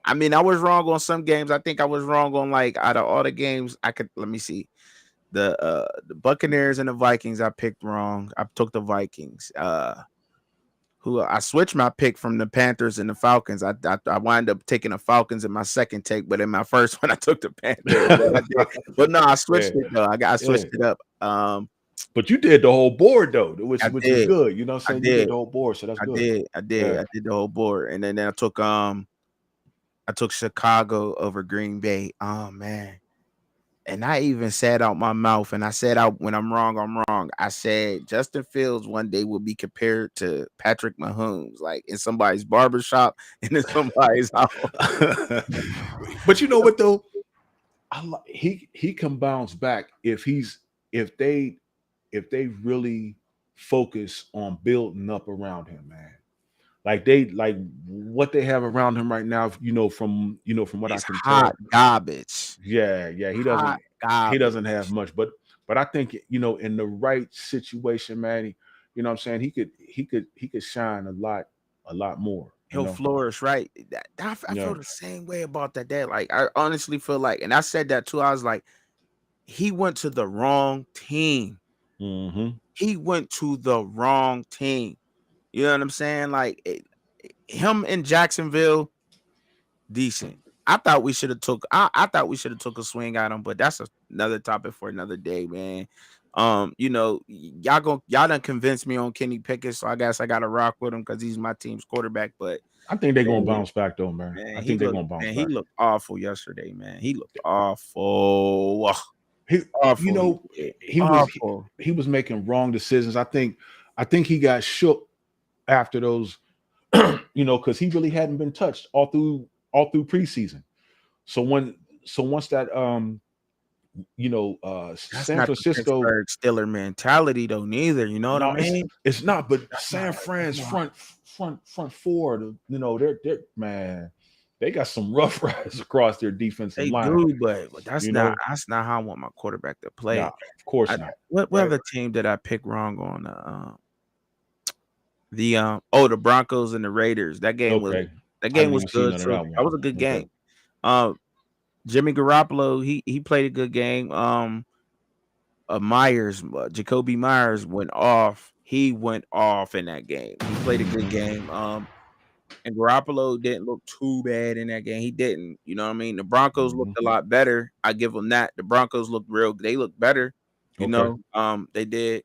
I mean, I was wrong on some games. I think I was wrong on, like, out of all the games. I could, let me see. The Buccaneers and the Vikings, I picked wrong. I took the Vikings. Who I switched my pick from the Panthers and the Falcons. I wound up taking the Falcons in my second take, but in my first one I took the Panthers. But I did. But no, I switched Yeah. it though. I Yeah. switched it up. But you did the whole board though, I which is did. good. You know what I'm I saying? You did did. the whole board, so that's I good. did. I did. Yeah. I did the whole board, and then I took Chicago over Green Bay. Oh man. And I even said out my mouth, and I said out, when I'm wrong, I'm wrong. I said Justin Fields one day will be compared to Patrick Mahomes, like in somebody's barbershop and in somebody's house. But you know what though? He can bounce back if they really focus on building up around him, man. Like what they have around him right now, from what I He's can hot tell. garbage. Yeah, Hot he garbage. doesn't have much, but I think in the right situation, man, what I'm saying, he could shine a lot more, He'll flourish, right? I Yeah. feel the same way about that. Dad, like, I honestly feel like, and I said that too. I was like, he went to the wrong team. Mm-hmm. He went to the wrong team. You know what I'm saying? Like, him in Jacksonville, decent. I thought we should have took. I thought we should have took a swing at him, but that's another topic for another day, man. Y'all done convinced me on Kenny Pickett, so I guess I got to rock with him because he's my team's quarterback. But I think they're gonna man, bounce back though, man. I think they're gonna bounce he back. looked awful yesterday, man. He looked awful, He, you awful. He know, did. he was he, Awful. he was making wrong decisions. I think he got shook after those, because he really hadn't been touched all through preseason. So once that That's San not the Francisco. Pittsburgh Steeler mentality, though. Neither, you know what I No, it's mean? it's not. But That's not. San That's Fran's not. front four, they're man, they got some rough riders across their defensive They line. do, but You know, that's not how I want my quarterback to nah, play. of course not. What Right? other team did I pick wrong on? The Broncos and the Raiders. Okay, That I game didn't was even see good none of too. that That one. was a good Okay. game. Um, Jimmy Garoppolo, he played a good game. Jacoby Myers went off. He went off in that game. He played a good Mhm. game. And Garoppolo didn't look too bad in that game. He didn't. You know what I mean? The Broncos looked Mhm. a lot better. I give them that. The Broncos looked real. They looked better. You Okay. know, they did.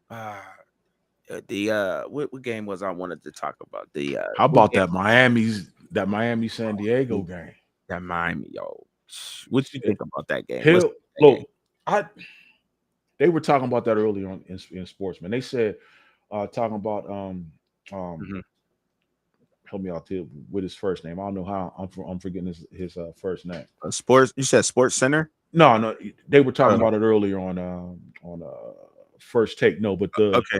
Uh, what game was I wanted to talk about? How What about game? that Miami San Diego game? That Miami, yo. What you It, think about that game? What's Hill, that game? look, I they were talking about that earlier on in Sportsman. They said talking about um Mhm. help me out too with his first name. I don't know how I'm forgetting his first name. Sports. You said Sports Center. No, they were talking Uh, about it earlier on first take. No, but okay.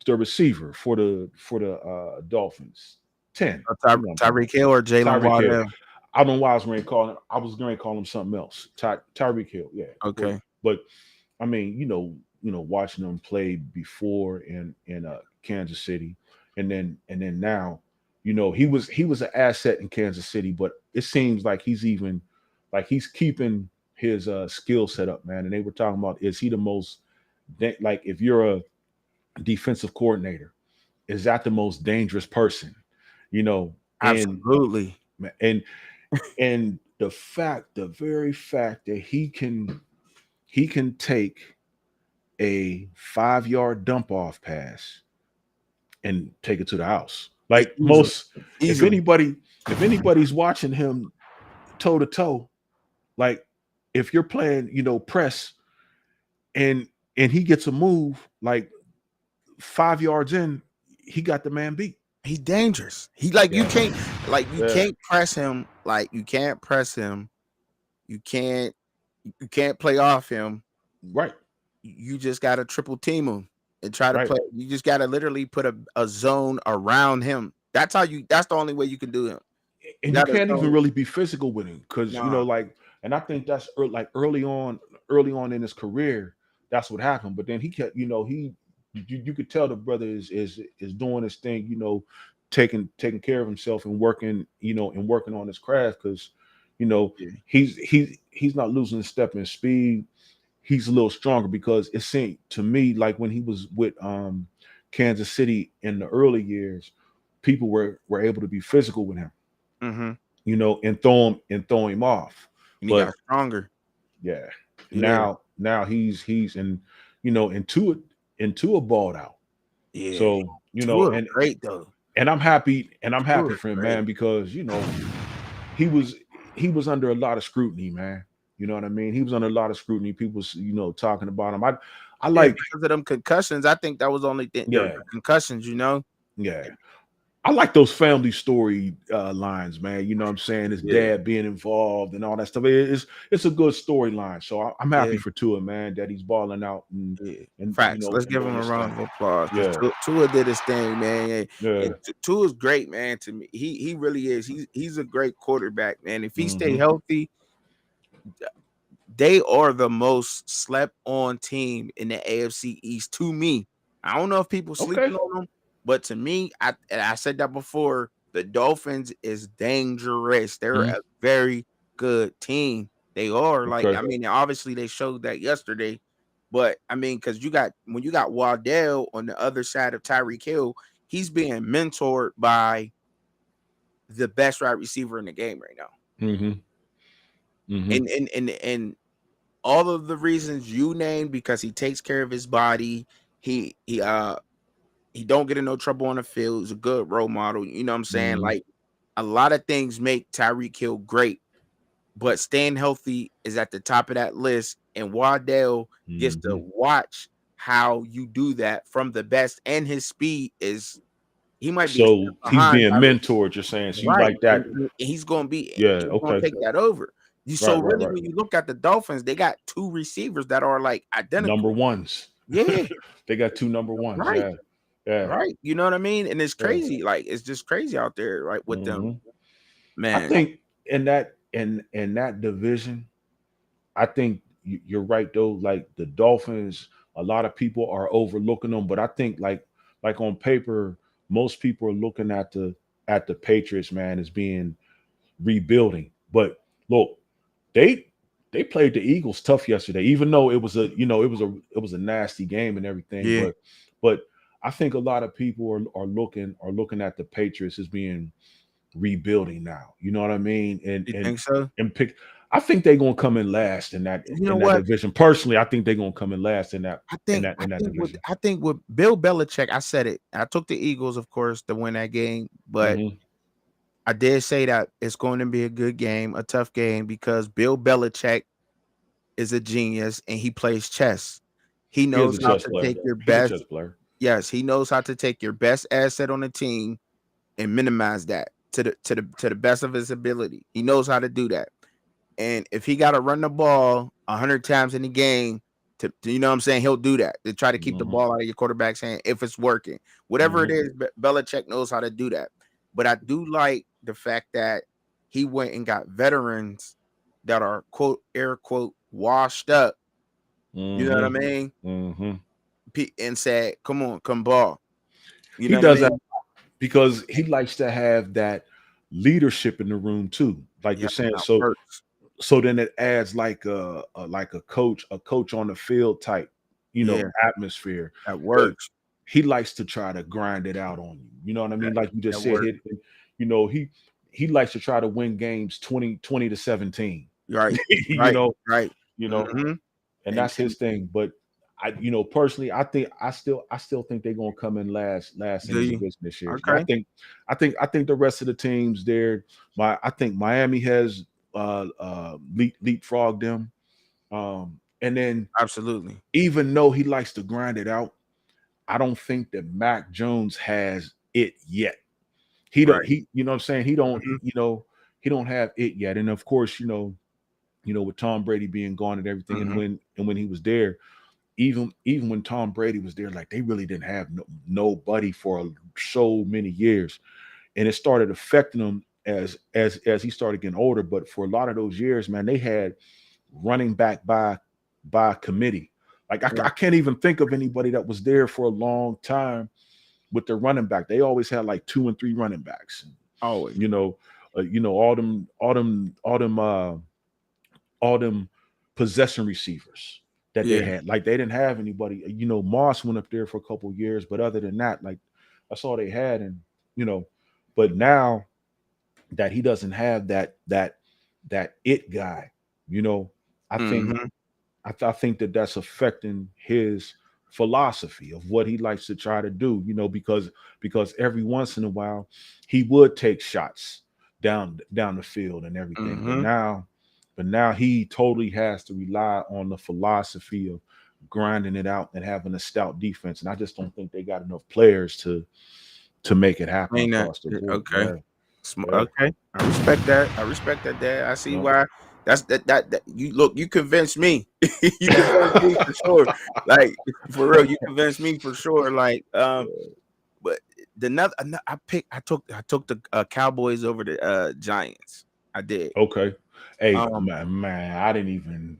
the receiver for the Dolphins 10. You know what I'm talking Tyreek about. Hill or Jalen Tyreek Hill. Waddell. I don't know why I was going to call him something else. Tyreek Hill, yeah. Okay. But I mean, watching him play before in Kansas City, and then now, he was an asset in Kansas City, but it seems like he's keeping his skill set up, man. And they were talking about, is he the most like, if you're a defensive coordinator, is that the most dangerous person? You know, and Absolutely. and and the very fact that he can take a 5 yard dump off pass and take it to the house. It's Like easily. most, if Easily. anybody's watching him toe to toe, like if you're playing, press, and he gets a move like 5 yards in, he got the man beat. He's dangerous. He like you Yeah, can't you yeah, can't press him. Like you can't press him. You can't you can't play off him. right, You just gotta triple team him and try to right. play. You just gotta literally put a zone around him. That's how you. That's the only way you can do him. You And you gotta can't even zone. really be physical with him because Nah. like, and I think that's like early on in his career, that's what happened. But then he kept, you could tell the brother is doing his thing, taking care of himself and working, and working on his craft because, Yeah. he's not losing a step in speed. He's a little stronger because it seemed to me like when he was with Kansas City in the early years, people were able to be physical with him, Mm-hmm. and throw him off. And he got But stronger. yeah, Yeah. now he's and into a balled out. Yeah. So Tua great though. I'm happy Tua for him, great. man, because he was he was under a lot of scrutiny, man. You know what I mean? He was under a lot of scrutiny. People, talking about him. I Yeah, like, because of them concussions. I think that was the only thing. The yeah, concussions, you know. yeah. I like those family story lines, man. You know what I'm saying? His Yeah. dad being involved and all that stuff. It's a good storyline. So I'm happy Yeah. for Tua, man, that he's balling out Yeah, and facts. Let's and give him doing a this round thing. of applause because Yeah, Tua did his thing, man. yeah. And Tua's great, man. To me, he really is. He's a great quarterback, man. If he stay Hmm. healthy, they are the most slept on team in the AFC East. To me, I don't know if people Okay. sleeping on them, but to me, I said that before. The Dolphins is dangerous. They're Mhm. a very good team. They are like, Okay. I mean, obviously they showed that yesterday, but I mean, because when you got Waddell on the other side of Tyreek Hill, he's being mentored by the best wide receiver in the game right now. Hmm. Hmm. And all of the reasons you named, because he takes care of his body, he he uh he don't get in no trouble on the field. He's a good role model. You know what I'm saying? Hmm. Like a lot of things make Tyreek Hill great, but staying healthy is at the top of that list. And Waddell gets to Hmm. watch how you do that from the best, and his speed is he might be a step So he's behind being Tyreek. mentored. You're saying so you Right, like that? and Yeah. he's gonna Okay. take that over. You Right. so Right. really Right. when you look at the Dolphins, they got two receivers that are like Number identical. ones. Yeah, They got two number ones. right, Yeah. Yeah. right. You know what I mean? And it's Yeah. crazy. Like it's just crazy out there, right? With them, Hmm. I man. think in that division, I think you're right though. Like the Dolphins, a lot of people are overlooking them, but I think like on paper, most people are looking at the Patriots, man, as being rebuilding. But look, they they played the Eagles tough yesterday, even though it was a nasty game and everything. Yeah, But I think a lot of people are looking at the Patriots as being rebuilding now. You know what I mean? And you and think so? and pick. I think they're gonna come in last in that You know in that what? division. Personally, I think they're gonna come in last in that I in think that I in that think with division. I think with Bill Belichick, I said it. I took the Eagles, of course, to win that game, but Hmm. I did say that it's going to be a good game, a tough game, because Bill Belichick is a genius and he plays chess. He He is knows a how chess to player. take your He's a best. chess player. Yes, he knows how to take your best asset on the team and minimize that to the best of his ability. He knows how to do that. And if he got to run the ball 100 times in the game, you know what I'm saying, he'll do that to try to keep the Hmm. ball out of your quarterback's hand if it's working. Whatever it Hmm. is, Belichick knows how to do that. But I do like the fact that he went and got veterans that are quote air quote washed up. You know what I Hmm. mean? Hmm. And said, "Come on, come ball." You He know what I does that mean? because he likes to have that leadership in the room too. Like Yeah, you're saying, that so works. so then it adds like a coach on the field type, Yeah, atmosphere. that But works. he likes to try to grind it out on you. You know what I That, mean? Like you that just said, works. he likes to try to win games 20-17. Right, you right, know, right. you know, Hmm. and And that's his thing. But personally, I still think they're gonna come in last in do the you? division this year. Yeah, I Okay. think I think the rest of the teams there, I think Miami has leapfrogged them. And then Absolutely. even though he likes to grind it out, I don't think that Mac Jones has it yet. Right. You know what I'm saying? He don't, Mhm. he don't have it yet. And of course, with Tom Brady being gone and everything, and Mhm. when he was there, even when Tom Brady was there, like they really didn't have nobody for so many years, and it started affecting him as he started getting older. But for a lot of those years, man, they had running back by committee. Like I Right. can't even think of anybody that was there for a long time with their running back. They always had like 2 and 3 running backs. Always. You know, all them possession receivers that they Yeah. had. Like they didn't have anybody. Moss went up there for a couple of years, but other than that, like that's all they had. And you know, but now that he doesn't have that it guy, you know, I think Mhm. I think that that's affecting his philosophy of what he likes to try to do. Because every once in a while he would take shots down the field and everything, but Mhm. now he totally has to rely on the philosophy of grinding it out and having a stout defense. And I just don't think they got enough players to make it happen Ain't that across the board. okay? Yeah, yeah, Okay. I respect that. I respect that, Dad. I see yeah. why. That you look. You convinced me. You convinced me for sure. Like for real, you convinced me for sure. Like but I took the Cowboys over the Giants. I did. Okay. Hey, Um, man, I didn't even.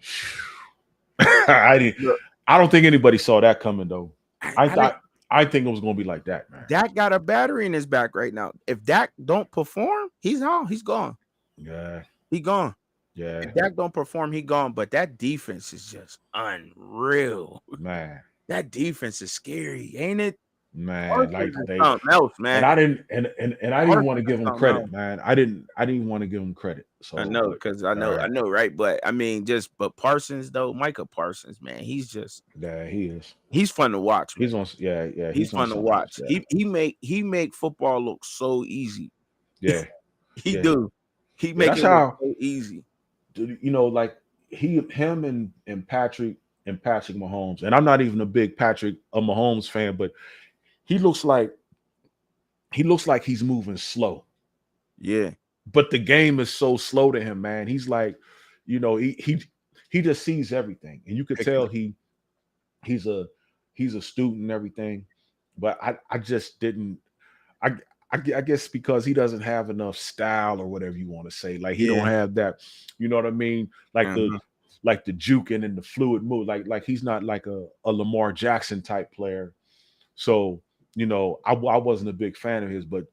I didn't. look, I don't think anybody saw that coming though. I I didn't. thought. I think it was going to be like that, man. Dak got a battery in his back right now. If Dak don't perform, he's on. He's gone. Yeah, He gone. yeah, If Dak don't perform, he gone. But that defense is just unreal. man, That defense is scary, ain't it? man. Like Parsons is they, something else, and man. I didn't, and I didn't Parsons want to is give him something credit, else. man. I didn't want to give him credit. I So, know, but because I know, right? But I mean, but Parsons though, Micah Parsons, man, yeah, he is. he's fun to watch, man. He's on. Yeah, yeah, He's he's on fun to something else. watch. Yeah, He make football look so easy. yeah, He yeah, do. He yeah. make That's it look how so easy. like him and Patrick Mahomes. And I'm not even a big Patrick Mahomes fan, but he looks like he's moving slow. Yeah, But the game is so slow to him, man. He's like, he just sees everything, and you could tell he's a he's a student and everything. But I just didn't. I I guess because he doesn't have enough style or whatever you want to say. Like he don't yeah. have that. You know what I mean? Like the Mhm. like the juking and the fluid move. Like he's not like a Lamar Jackson type player. So I wasn't a big fan of his, but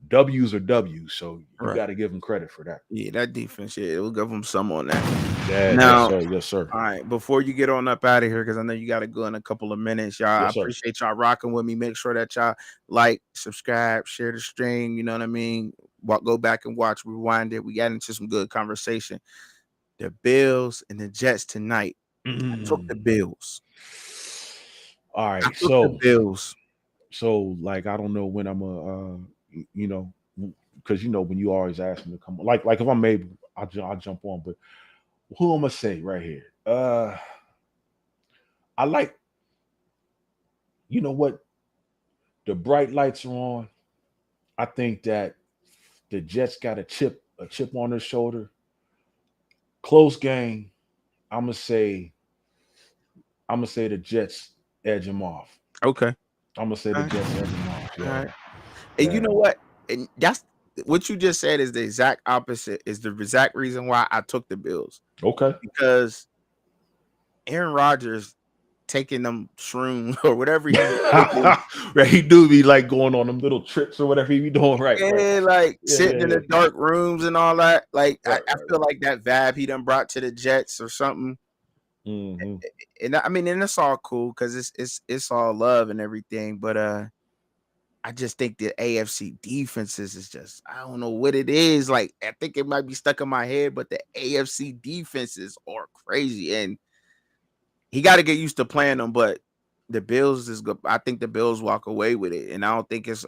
W's are W's, so you Right. got to give him credit for that. Yeah, that defense. Yeah, we'll give him some on that. Yeah, yes, Now, sir. Yes, sir. all right, before you get on up out of here, because I know you got to go in a couple of minutes, y'all. I Yes, sir. appreciate y'all rocking with me. Make sure that y'all like, subscribe, share the stream. You know what I mean? Go back and watch, rewind it. We got into some good conversation. The Bills and the Jets tonight. I took the Mm. Bills. All I right, took the so Bills. like I don't know when I'm a because when you always ask me to come on, like if I'm able, I'll jump on. But who am I say right here? I like what the bright lights are on. I think that the Jets got a chip on their shoulder. Close game. I'm gonna say I'm gonna say the Jets edge them off. Okay. I'm gonna say All the right. Jets edge them off. All Yeah, right. And you yeah. know what? And that's what you just said is the exact opposite, is the exact reason why I took the Bills. Okay. Because Aaron Rodgers taking them shrooms or whatever he be taking. Right, he do be like going on them little trips or whatever he be doing. Right, right. Yeah, like Yeah, yeah, sitting in yeah. the dark rooms and all that. Like I, Right, I right, feel right. like that vibe he done brought to the Jets or something. Hmm. And I mean, and it's all cool because it's all love and everything. But I just think the AFC defenses is just, I don't know what it is. Like I think it might be stuck in my head, but the AFC defenses are crazy, and he got to get used to playing them. But the Bills is good. I think the Bills walk away with it, and I don't think it's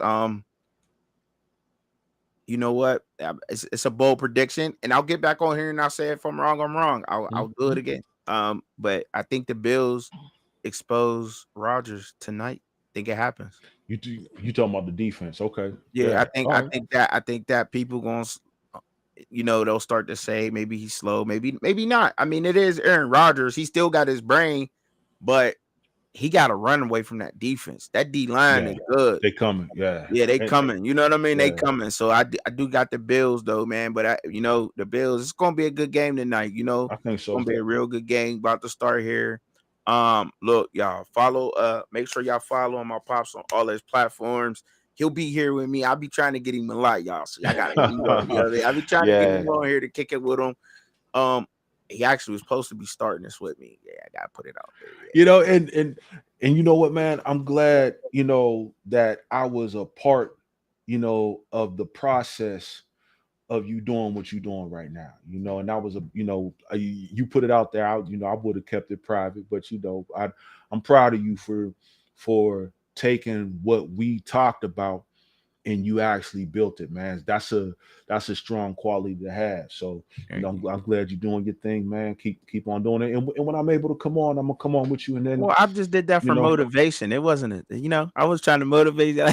You know what? It's a bold prediction, and I'll get back on here and I'll say if I'm wrong, I'm wrong. I'll do it Hmm. again. But I think the Bills expose Rodgers tonight. Think it happens. You talking about the defense? Okay, Yeah, yeah, all right. I think that people going to they'll start to say maybe he's slow, maybe not. I mean, it is Aaron Rodgers. He still got his brain, but he got to run away from that defense. That D line Yeah, is good. they coming. Yeah, Yeah, they and coming. You know what I mean? They yeah, coming. So I do got the Bills though, man. But the Bills. It's gonna be a good game tonight. I think It's gonna so. be a real good game about to start here. Look, y'all follow. Make sure y'all follow my pops on all his platforms. He'll be here with me. I'll be trying to get him a lot, y'all. So y'all gotta hit him up. You know what I mean? I'll be trying to get Yeah, him on here to kick it with him. Um, he actually was supposed to be starting this with me. Yeah, I gotta put it out there. Yeah. and you know what, man? I'm glad that I was a part, of the process of you doing what you're doing right now, and that was you put it out there. I would have kept it private, but I'm proud of you for taking what we talked about and you actually built it, man. That's a strong quality to have. So, Thank you. I'm glad you're doing your thing, man. Keep on doing it. And when I'm able to come on, I'm gonna come on with you. And then, Well, I just did that you for know, motivation. It wasn't I was trying to motivate you.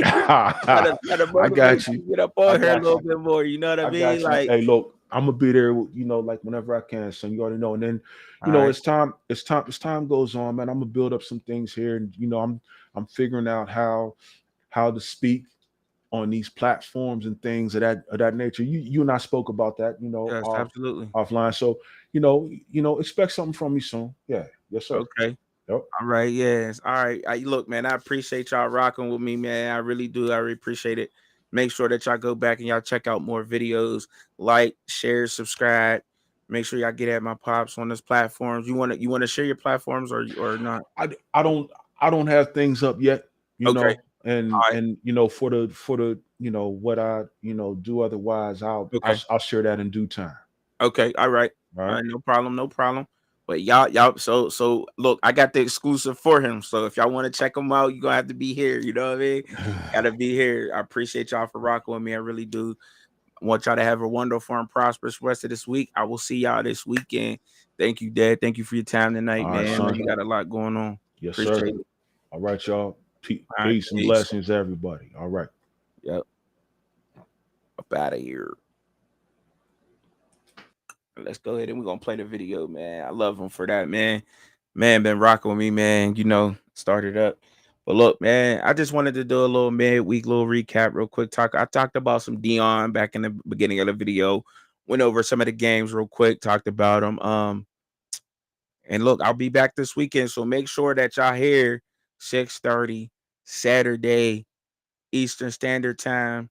Try to I motivate got you. you to get up I on here a got little you. bit more. You know what I I mean? got you. Like, Hey, look, I'm gonna be there, like whenever I can. So you already know. And then, all right, as time goes on, man, I'm gonna build up some things here, and I'm figuring out how to speak on these platforms and things of that nature. You and I spoke about that, yes, absolutely. offline. So, expect something from me soon. Yeah, yes, sir. Okay. Yep. All right, yes. All right. Look, man, I appreciate y'all rocking with me, man. I really do. I really appreciate it. Make sure that y'all go back and y'all check out more videos, like, share, subscribe. Make sure y'all get at my pops on this platforms. You wanna share your platforms or not? I don't have things up yet, Okay. and All right. for the what I do otherwise, Okay. I'll share that in due time. Okay, all right. All All right. right, no problem, no problem. But y'all, so look, I got the exclusive for him. So if y'all want to check him out, you're gonna have to be here. You know what I mean? Gotta be here. I appreciate y'all for rocking with me. I really do. I want y'all to have a wonderful and prosperous rest of this week. I will see y'all this weekend. Thank you, Dad. Thank you for your time tonight, All right, man. I know son. you got a lot going on. Yes, sir. Appreciate it. All right, y'all. All right, Peace and peace. blessings, everybody. All right. Yep. Up out of here. Let's go ahead and we're gonna play the video, man. I love him for that, man. Man, been rocking with me, man. Started up. But look, man, I just wanted to do a little midweek little recap, real quick. I talked about some Dion back in the beginning of the video. Went over some of the games real quick, talked about them. And look, I'll be back this weekend. So make sure that y'all here 6:30 Saturday Eastern Standard Time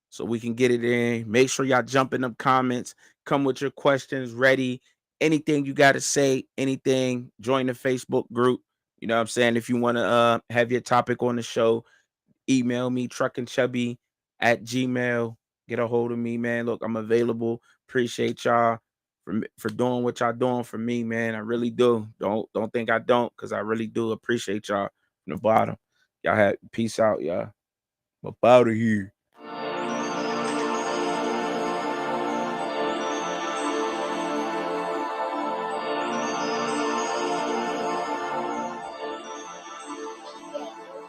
so we can get it in. Make sure y'all jump in them comments. Come with your questions ready. Anything you got to say, anything, join the Facebook group. You know what I'm saying? If you want to have your topic on the show, email me, truckinchubby@gmail. Get a hold of me, man. Look, I'm available. Appreciate y'all for doing what y'all doing for me, man. I really do. Don't think I don't, because I really do appreciate y'all from the bottom. Y'all have peace out, y'all. I'm up out of here.